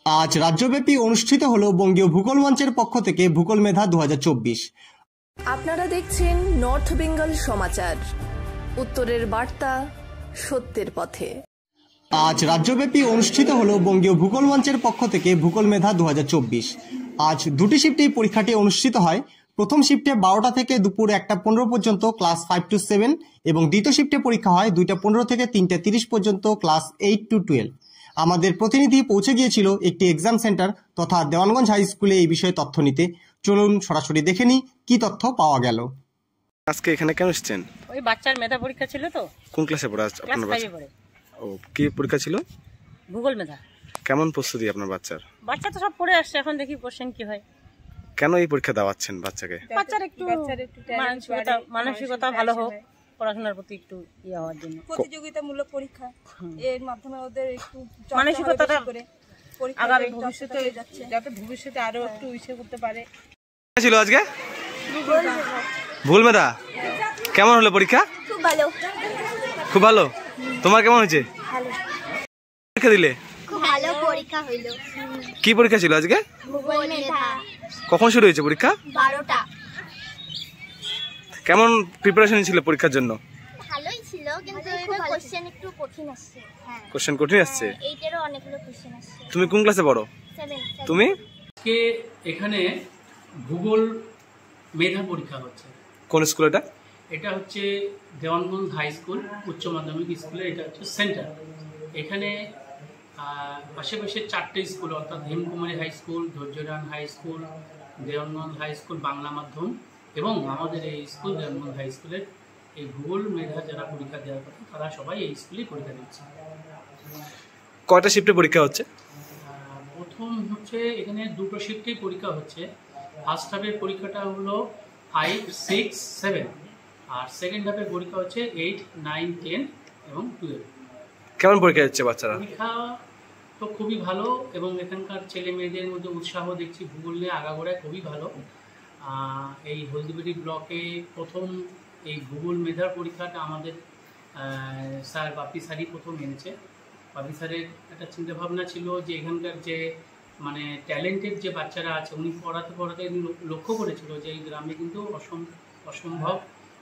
আজ রাজ্যব্যাপী অনুষ্ঠিত হলো বঙ্গীয় ভূগোল মঞ্চের পক্ষ থেকে ভূগোল মেধা 2024। আপনারা দেখছেন নর্থ বেঙ্গল সমাচার, উত্তরের বার্তা, সত্যের পথে। আজ রাজ্যব্যাপী অনুষ্ঠিত হলো বঙ্গীয় ভূগোল মঞ্চের পক্ষ থেকে ভূগোল মেধা 2024। আজ দুটি শিফটে পরীক্ষাটি অনুষ্ঠিত হয়। প্রথম শিফটে 12টা থেকে দুপুর 1টা 15 পর্যন্ত ক্লাস 5 to 7 এবং দ্বিতীয় শিফটে পরীক্ষা হয় 2টা 15 থেকে 3টা 30 পর্যন্ত ক্লাস 8 to 12। আমাদের প্রতিনিধি পৌঁছে গিয়েছিল একটি এক্সাম সেন্টার তথা দেওয়ানগঞ্জ হাই স্কুলে এই বিষয়ে তথ্য নিতে। চলুন সরাসরি দেখে নিই কি তথ্য পাওয়া গেল। আজকে এখানে কেন এসেছেন? ওই বাচ্চার মেধা পরীক্ষা ছিল তো। কোন ক্লাসে পড়ে আপনার বাচ্চা? ও, কি পরীক্ষা ছিল? ভূগোল মেধা। কেমন প্রস্তুতি আপনার বাচ্চার? বাচ্চা তো সব পড়ে আসছে, এখন দেখি কোশ্চেন কি হয়। কেন এই পরীক্ষা দেওয়াচ্ছেন বাচ্চাকে? বাচ্চার একটু মানসিকতা ভালো হোক, পড়াশোনার প্রতি একটু ইয়ে হওয়ার জন্য। প্রতিযোগিতামূলক পরীক্ষা, এর মাধ্যমে ওদের একটু মানসিকতাটা করে আগামী ভবিষ্যতে যাতে ভবিষ্যতে আরো একটু ইচ্ছে করতে পারে। ছিল আজকে ভূগোল মেধা, কেমন হলো পরীক্ষা? খুব ভালো। খুব ভালো। তোমার কেমন হয়েছে? ভালো। পরীক্ষা দিলে? খুব ভালো পরীক্ষা হইলো। কি পরীক্ষা ছিল আজকে? ভূগোল মেধা। কখন শুরু হয়েছে পরীক্ষা? 12টা। কেমন প্রিপারেশন ছিল পরীক্ষার জন্য? ভালোই ছিল, কিন্তু এবার কোশ্চেন একটু কঠিন আসছে। হ্যাঁ, কোশ্চেন কঠিন আসছে। 8 এরও অনেকগুলো কোশ্চেন আসছে। তুমি কোন ক্লাসে পড়ো? 7। তুমি? আজকে এখানে ভূগোল মেধা পরীক্ষা হচ্ছে। কোন স্কুল এটা? এটা হচ্ছে দেওয়ানগঞ্জ হাই স্কুল, উচ্চ মাধ্যমিক স্কুলের এটা হচ্ছে সেন্টার। এখানে আশেপাশে 4টে স্কুল, অর্থাৎ হেমকুমারী হাই স্কুল, ধৈর্যরান high school, Dewanganj high school Bangla মাধ্যম এবং আমাদের এই স্কুল দেওয়ানগঞ্জ হাই স্কুলের এই ভূগোল মেধা যারা পরীক্ষা দেওয়ার কথা তারা সবাই এই স্কুলেই পরীক্ষা দিচ্ছে। কয়টা শিফটে পরীক্ষা হচ্ছে? প্রথম হচ্ছে এখানে 2টো শিফটেই পরীক্ষা হচ্ছে। ফার্স্ট হাফের পরীক্ষাটা হলো 5, 6, 7 আর সেকেন্ড হাফের পরীক্ষা হচ্ছে 8, 9, 10 এবং 12। কেমন পরীক্ষা দিচ্ছে বাচ্চারা? পরীক্ষা তো খুবই ভালো এবং এখানকার ছেলে মেয়েদের মধ্যে উৎসাহ দেখছি ভূগোল নিয়ে আগাগোড়ায় খুবই ভালো। এই হলদিবাড়ি ব্লকে প্রথম এই ভূগোল মেধার পরীক্ষাটা আমাদের স্যার বাপি স্যারই প্রথম এনেছে। বাপি স্যারের একটা চিন্তাভাবনা ছিল যে এখানকার যে মানে ট্যালেন্টেড যে বাচ্চারা আছে উনি পড়াতে পড়াতে লক্ষ্য করেছিল যে এই গ্রামে কিন্তু অসম্ভব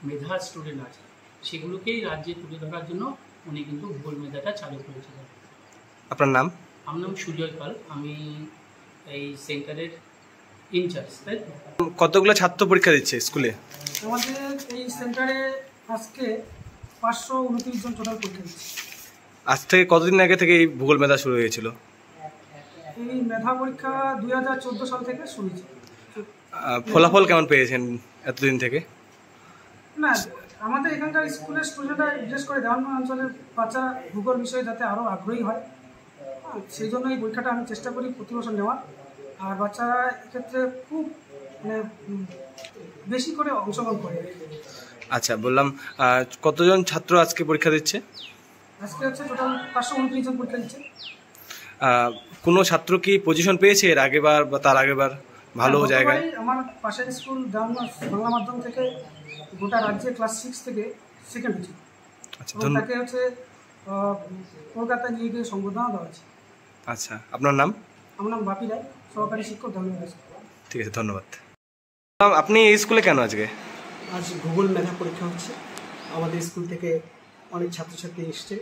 মেধা স্টুডেন্ট আছে, সেগুলোকেই রাজ্যে তুলে ধরার জন্য উনি কিন্তু ভূগোল মেধাটা চালু করেছিলেন। আপনার নাম? আমার নাম সুজয় পাল, আমি এই সেন্টারের ইনচার্জ। কতগুলো ছাত্র পরীক্ষা দিচ্ছে স্কুলে? আমাদের এই সেন্টারে আজকে 529 জন টোটাল পরীক্ষা দিচ্ছে। আজ থেকে কতদিন আগে থেকে এই ভূগোল মেধা শুরু হয়েছিল? এই মেধা পরীক্ষা 2014 সাল থেকে শুরু হয়েছে। ফলাফল কেমন পেয়েছেন এতদিন থেকে? না, আমাদের এখানকার স্কুলের স্টুডেন্টরা বিশেষ করে দেওয়ানগঞ্জ অঞ্চলের বাচ্চারা ভূগোল বিষয়ে যাতে আরও আগ্রহী হয়, সেই জন্য এই পরীক্ষাটা আমি চেষ্টা করি প্রতি বছর নেওয়ার। আর বাচ্চারা এক্ষেত্রে খুব মানে বেশি করে অংশগ্রহণ করে। আচ্ছা, বললাম কতজন ছাত্র আজকে পরীক্ষা দিচ্ছে? আজকে হচ্ছে টোটাল 529 জন পরীক্ষা দিচ্ছে। কোনো ছাত্র কি পজিশন পেয়েছে এর আগেবার বা তার আগেবার ভালো জায়গায়? আমার পাশের স্কুল দেওয়ানগঞ্জ বাংলা মাধ্যম থেকে গোটা রাজ্যে ক্লাস 6 থেকে সেকেন্ড হয়েছে। আচ্ছা, তাকে হচ্ছে কলকাতায় নিয়ে গিয়ে সংবর্ধনা দেওয়া হয়েছে। আচ্ছা, আপনার নাম? আমার নাম বাপি রায়, সহকারী শিক্ষক দেওয়ানগঞ্জ। ঠিক আছে, ধন্যবাদ। আপনি এই স্কুলে কেন আজকে? আজ ভূগোল মেধা পরীক্ষা হচ্ছে, আমাদের স্কুল থেকে অনেক ছাত্রছাত্রী এসছে,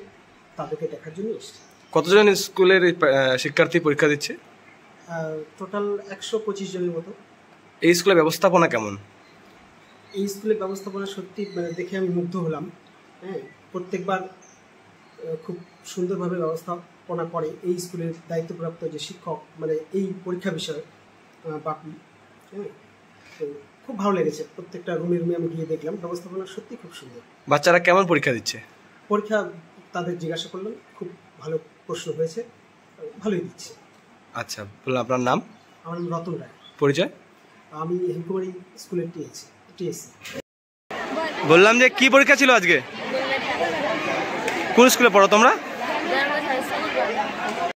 তাদেরকে দেখার জন্য এসছে। কতজন স্কুলের শিক্ষার্থী পরীক্ষা দিচ্ছে? টোটাল 125 জনের মতো। এই স্কুলের ব্যবস্থাপনা কেমন? এই স্কুলের ব্যবস্থাপনা সত্যি মানে দেখে আমি মুগ্ধ হলাম। হ্যাঁ, প্রত্যেকবার খুব সুন্দরভাবে ব্যবস্থাপনা করে এই স্কুলের দায়িত্বপ্রাপ্ত যে শিক্ষক, মানে এই পরীক্ষা বিষয়ে বাপি। হ্যাঁ, তো খুব ভালো লেগেছে। প্রত্যেকটা রুমে রুমে আমি গিয়ে দেখলাম, ব্যবস্থাপনা সত্যি খুব সুন্দর। বাচ্চারা কেমন পরীক্ষা দিচ্ছে? পরীক্ষা তাদের জিজ্ঞাসা করলাম, খুব ভালো প্রশ্ন হয়েছে, ভালোই দিচ্ছে। আচ্ছা, বললাম আপনার নাম? আমার নাম রতন রায়। পরিচয়? আমি হেমকুমারী স্কুলের টিএসসি। বললাম যে কি পরীক্ষা ছিল আজকে? কোন স্কুলে পড়ো তোমরা?